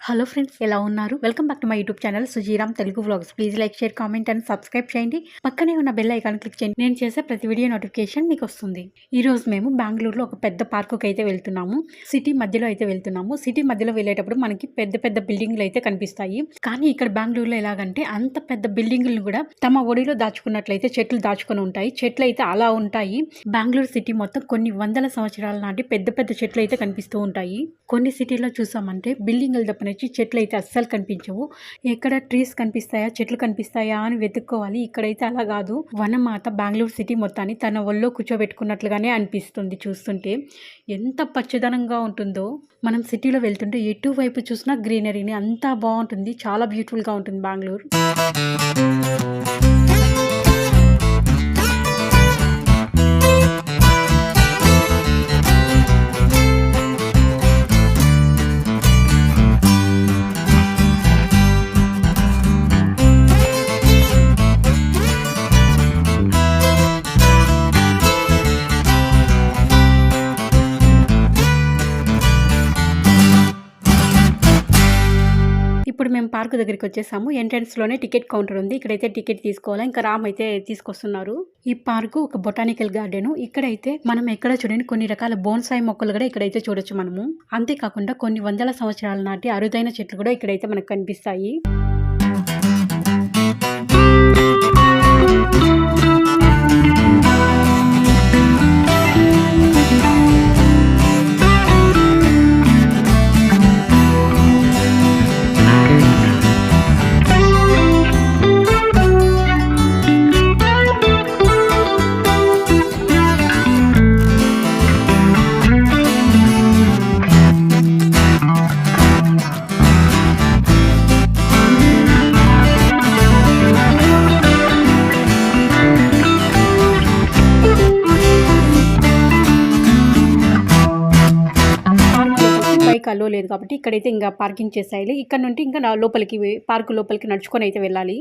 Hello friends, ఎలా ఉన్నారు? Welcome back to my YouTube channel Sujiram Telugu vlogs. Please like, share, comment and subscribe చేయండి. పక్కనే ఉన్న బెల్ ఐకాన్ క్లిక్ చేయండి. నేను చేసే ప్రతి వీడియో నోటిఫికేషన్ మీకు వస్తుంది. ఈ రోజు మేము బెంగళూరులో ఒక పెద్ద పార్కుకి అయితే వెళ్తున్నాము. సిటీ మధ్యలో అయితే వెళ్తున్నాము. సిటీ మధ్యలో వెళ్ళేటప్పుడు మనకి పెద్ద పెద్ద బిల్డింగ్లు అయితే కనిపిస్తాయి. కానీ ఇక్కడ బెంగళూరులో ఎలాగంటే అంత పెద్ద బిల్డింగ్లు కూడా తమ ఒడిలో దాచుకున్నట్లయితే చెట్లు దాచుకొని ఉంటాయి. చెట్లు అయితే అలా ఉంటాయి. బెంగళూరు సిటీ మొత్తం కొన్ని వందల సంవత్సరాల నాటి పెద్ద పెద్ద చెట్లు అయితే కనిపిస్తూ ఉంటాయి. కొన్ని సిటీలో చూసామంటే బిల్డింగ్లు తప్ప చెట్లు అయితే అస్సలు కనిపించవు. ఎక్కడ ట్రీస్ కనిపిస్తాయా, చెట్లు కనిపిస్తాయా అని వెతుక్కోవాలి. ఇక్కడైతే అలా కాదు. వనమాత బెంగళూరు సిటీ మొత్తాన్ని తన ఒళ్ళో కూర్చోబెట్టుకున్నట్లుగానే అనిపిస్తుంది. చూస్తుంటే ఎంత పచ్చదనంగా ఉంటుందో. మనం సిటీలో వెళ్తుంటే ఎటువైపు చూసినా గ్రీనరీని, అంతా బాగుంటుంది. చాలా బ్యూటిఫుల్గా ఉంటుంది బెంగళూరు. ఇప్పుడు మేము పార్క్ దగ్గరికి వచ్చేసాము. ఎంట్రన్స్లోనే టికెట్ కౌంటర్ ఉంది. ఇక్కడైతే టికెట్ తీసుకోవాలి. ఇంకా రామ్ అయితే తీసుకొస్తున్నారు. ఈ పార్కు ఒక బొటానికల్ గార్డెన్. ఇక్కడైతే మనం ఎక్కడ చూడండి కొన్ని రకాల బోన్సాయి మొక్కలు కూడా ఇక్కడైతే చూడొచ్చు మనము. అంతేకాకుండా కొన్ని వందల సంవత్సరాల నాటి అరుదైన చెట్లు కూడా ఇక్కడైతే మనకు కనిపిస్తాయి. అలో లేదు కాబట్టి ఇక్కడైతే ఇంకా పార్కింగ్ చేసేయాలి. ఇక్కడ నుండి ఇంకా లోపలికి పార్కు లోపలికి నడుచుకొని అయితే వెళ్ళాలి.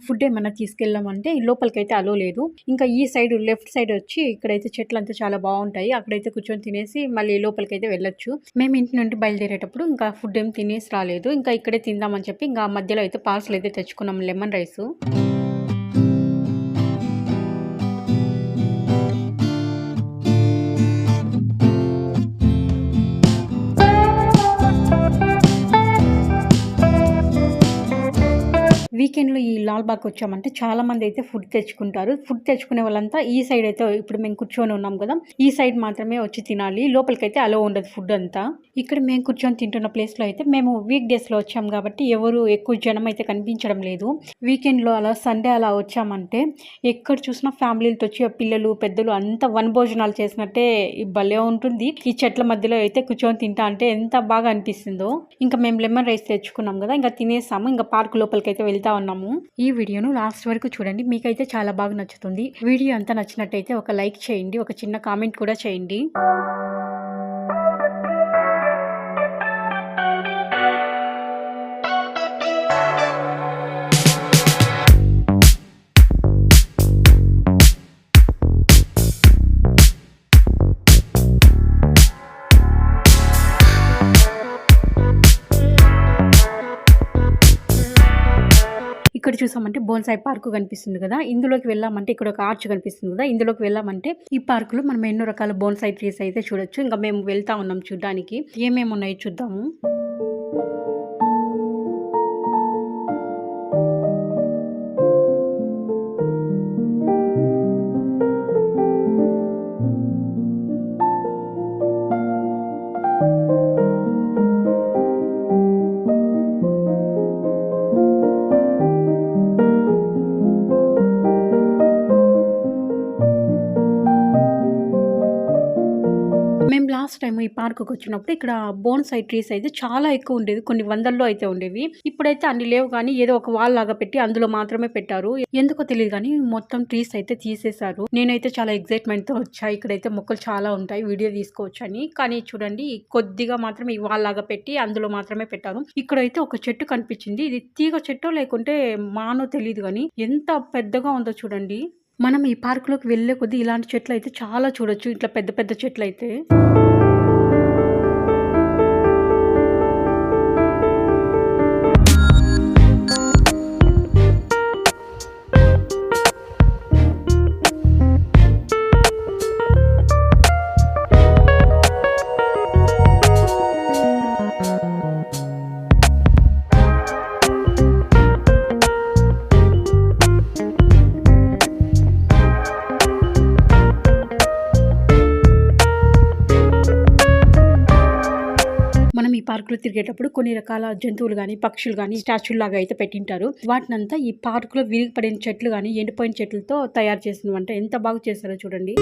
ఫుడ్ ఏమన్నా తీసుకెళ్ళామంటే ఈ లోపలికైతే అలో లేదు. ఇంకా ఈ సైడ్ లెఫ్ట్ సైడ్ వచ్చి ఇక్కడైతే చెట్లు అంతా చాలా బాగుంటాయి. అక్కడైతే కూర్చొని తినేసి మళ్ళీ లోపలికైతే వెళ్ళొచ్చు. మేము ఇంటి నుండి బయలుదేరేటప్పుడు ఇంకా ఫుడ్ ఏం తినేసి రాలేదు. ఇంకా ఇక్కడే తిందామని చెప్పి ఇంకా మధ్యలో అయితే పార్సల్ అయితే తెచ్చుకున్నాం, లెమన్ రైస్. వీకెండ్లో ఈ లాల్బాగ్ వచ్చామంటే చాలా మంది అయితే ఫుడ్ తెచ్చుకుంటారు. ఫుడ్ తెచ్చుకునే వాళ్ళంతా ఈ సైడ్ అయితే, ఇప్పుడు మేము కూర్చొని ఉన్నాం కదా, ఈ సైడ్ మాత్రమే వచ్చి తినాలి. లోపలికైతే అలో ఉండదు ఫుడ్ అంతా. ఇక్కడ మేము కూర్చొని తింటున్న ప్లేస్లో అయితే మేము వీక్ డేస్లో వచ్చాం కాబట్టి ఎవరు ఎక్కువ జనం అయితే కనిపించడం లేదు. వీకెండ్లో అలా సండే అలా వచ్చామంటే ఎక్కడ చూసినా ఫ్యామిలీలతో వచ్చి పిల్లలు పెద్దలు అంతా వన భోజనాలు చేసినట్టే భలే ఉంటుంది. ఈ చెట్ల మధ్యలో అయితే కూర్చొని తింటా అంటే ఎంత బాగా అనిపిస్తుందో. ఇంకా మేము లెమన్ రైస్ తెచ్చుకున్నాం కదా, ఇంకా తినేసాము. ఇంకా పార్క్ లోపలికైతే వెళ్తా ఉన్నాము. ఈ వీడియోను లాస్ట్ వరకు చూడండి, మీకైతే చాలా బాగా నచ్చుతుంది. వీడియో అంతా నచ్చినట్టయితే ఒక లైక్ చేయండి, ఒక చిన్న కామెంట్ కూడా చేయండి. ఇక్కడ చూసామంటే బోన్సాయి పార్కు కనిపిస్తుంది కదా, ఇందులోకి వెళ్ళామంటే ఇక్కడ ఒక ఆర్చ్ కనిపిస్తుంది కదా, ఇందులోకి వెళ్ళామంటే ఈ పార్కులో మనం ఎన్నో రకాల బోన్సాయి ట్రీస్ అయితే చూడొచ్చు. ఇంకా మేము వెళ్తా ఉన్నాం చూడడానికి. ఏమేమి ఉన్నాయి చూద్దాము. మేము లాస్ట్ టైం మేము ఈ పార్క్కి వచ్చినప్పుడు ఇక్కడ బోన్సాయి ట్రీస్ అయితే చాలా ఎక్కువ ఉండేవి, కొన్ని వందల్లో అయితే ఉండేవి. ఇప్పుడైతే అన్ని లేవు, కానీ ఏదో ఒక వాల్ లాగా పెట్టి అందులో మాత్రమే పెట్టారు. ఎందుకో తెలియదు కానీ మొత్తం ట్రీస్ అయితే తీసేశారు. నేనైతే చాలా ఎక్సైట్మెంట్ తో వచ్చా. ఇక్కడైతే మొక్కలు చాలా ఉంటాయి, వీడియో తీసుకోవచ్చు అని. కానీ చూడండి, కొద్దిగా మాత్రమే ఈ వాల్ లాగా పెట్టి అందులో మాత్రమే పెట్టారు. ఇక్కడైతే ఒక చెట్టు కనిపించింది. ఇది తీగ చెట్టు లేకుంటే మానో తెలియదు, కానీ ఎంత పెద్దగా ఉందో చూడండి. మనం ఈ పార్కులోకి వెళ్ళే కొద్దీ ఇలాంటి చెట్లు అయితే చాలా చూడొచ్చు, ఇట్లా పెద్ద పెద్ద చెట్లు అయితే. మనం ఈ పార్కులో తిరిగేటప్పుడు కొన్ని రకాల జంతువులు కానీ పక్షులు కానీ స్టాచ్యూల్ లాగా అయితే పెట్టింటారు. వాటినంతా ఈ పార్కులో విరిగిపడిన చెట్లు కానీ ఎండిపోయిన చెట్లతో తయారు చేసినవంట. ఎంత బాగా చేస్తారో చూడండి.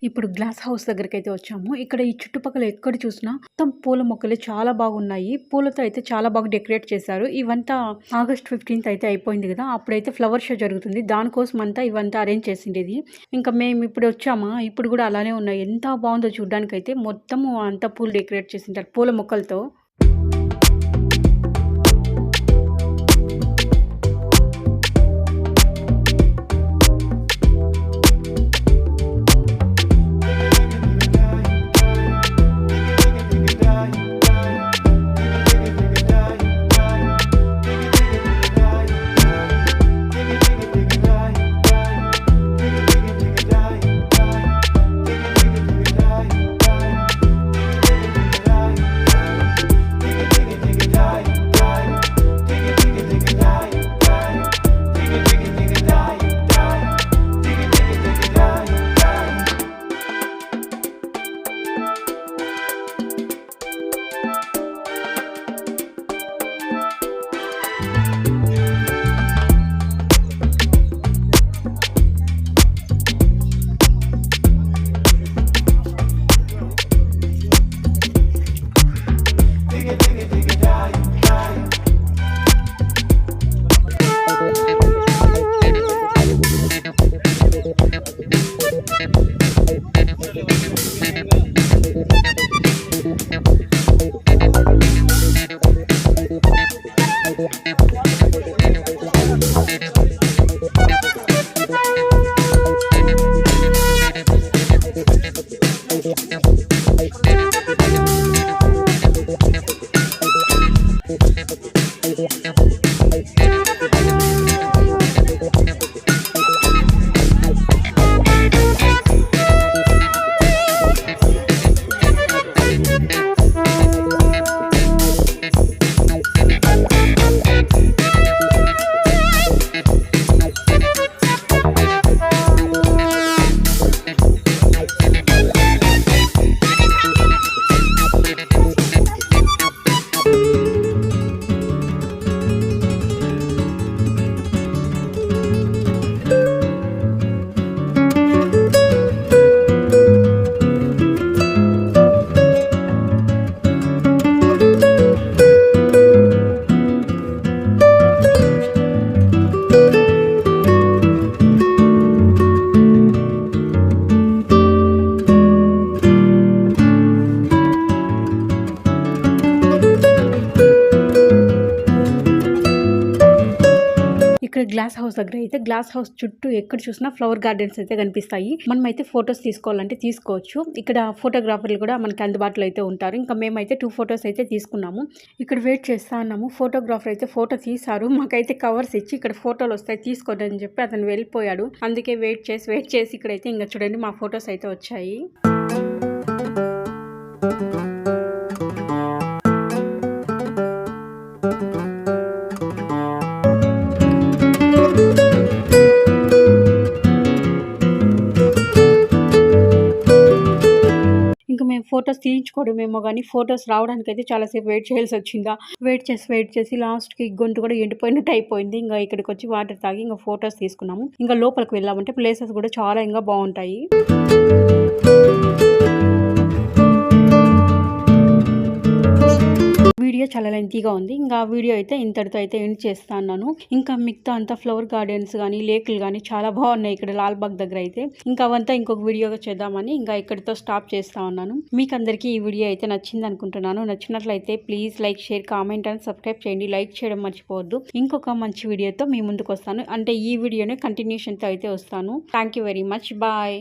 ఇప్పుడు గ్లాస్ హౌస్ దగ్గరికి అయితే వచ్చాము. ఇక్కడ ఈ చుట్టుపక్కల ఎక్కడ చూసినా మొత్తం పూల మొక్కలు చాలా బాగున్నాయి. పూలతో అయితే చాలా బాగా డెకరేట్ చేశారు. ఇవంతా ఆగస్ట్ 15th అయితే అయిపోయింది కదా, అప్పుడైతే ఫ్లవర్ షో జరుగుతుంది. దానికోసం అంతా ఇవంతా అరేంజ్ చేసిండేది. ఇంకా మేము ఇప్పుడు వచ్చామా, ఇప్పుడు కూడా అలానే ఉన్నాయి. ఎంత బాగుందో చూడడానికి. అయితే మొత్తము అంతా పూలు డెకరేట్ చేసింటారు పూల మొక్కలతో. ఇక్కడ గ్లాస్ హౌస్ దగ్గర అయితే గ్లాస్ హౌస్ చుట్టూ ఎక్కడ చూసినా ఫ్లవర్ గార్డెన్స్ అయితే కనిపిస్తాయి. మనం అయితే ఫొటోస్ తీసుకోవాలంటే తీసుకోవచ్చు. ఇక్కడ ఫోటోగ్రాఫర్లు కూడా మనకి అందుబాటులో అయితే ఉంటారు. ఇంకా మేమైతే 2 ఫొటోస్ అయితే తీసుకున్నాము. ఇక్కడ వెయిట్ చేస్తా ఉన్నాము. ఫోటోగ్రాఫర్ అయితే ఫోటో తీశారు. మాకైతే కవర్స్ ఇచ్చి ఇక్కడ ఫోటోలు వస్తాయి తీసుకోండి అని చెప్పి అతను వెళ్ళిపోయాడు. అందుకే వెయిట్ చేసి ఇక్కడైతే ఇంకా చూడండి మా ఫొటోస్ అయితే వచ్చాయి. ఇంకా మేము ఫొటోస్ తీయించుకోవడమేమో కానీ ఫొటోస్ రావడానికి అయితే చాలాసేపు వెయిట్ చేయాల్సి వచ్చిందా. వెయిట్ చేసి లాస్ట్కి గొంతు కూడా ఎండిపోయినట్టు అయిపోయింది. ఇంకా ఇక్కడికి వచ్చి వాటర్ తాగి ఇంకా ఫొటోస్ తీసుకున్నాము. ఇంకా లోపలికి వెళ్ళామంటే ప్లేసెస్ కూడా చాలా ఇంకా బాగుంటాయి. వీడియో చాలా లెంతీగా ఉంది. ఇంకా ఆ వీడియో అయితే ఇంతటితో అయితే ఎండ్ చేస్తా అన్నాను. ఇంకా మిగతా అంతా ఫ్లవర్ గార్డెన్స్ కానీ లేకులు కానీ చాలా బాగున్నాయి ఇక్కడ లాల్బాగ్ దగ్గర అయితే. ఇంకా అవంతా ఇంకొక వీడియోగా చేద్దామని ఇంకా ఇక్కడితో స్టాప్ చేస్తా ఉన్నాను. మీకు అందరికీ ఈ వీడియో అయితే నచ్చింది అనుకుంటున్నాను. నచ్చినట్లయితే please like, share, comment and subscribe చేయండి. లైక్ చేయడం మర్చిపోవద్దు. ఇంకొక మంచి వీడియోతో మీ ముందుకు వస్తాను. అంటే ఈ వీడియోనే కంటిన్యూషన్తో అయితే వస్తాను. Thank you very much. Bye.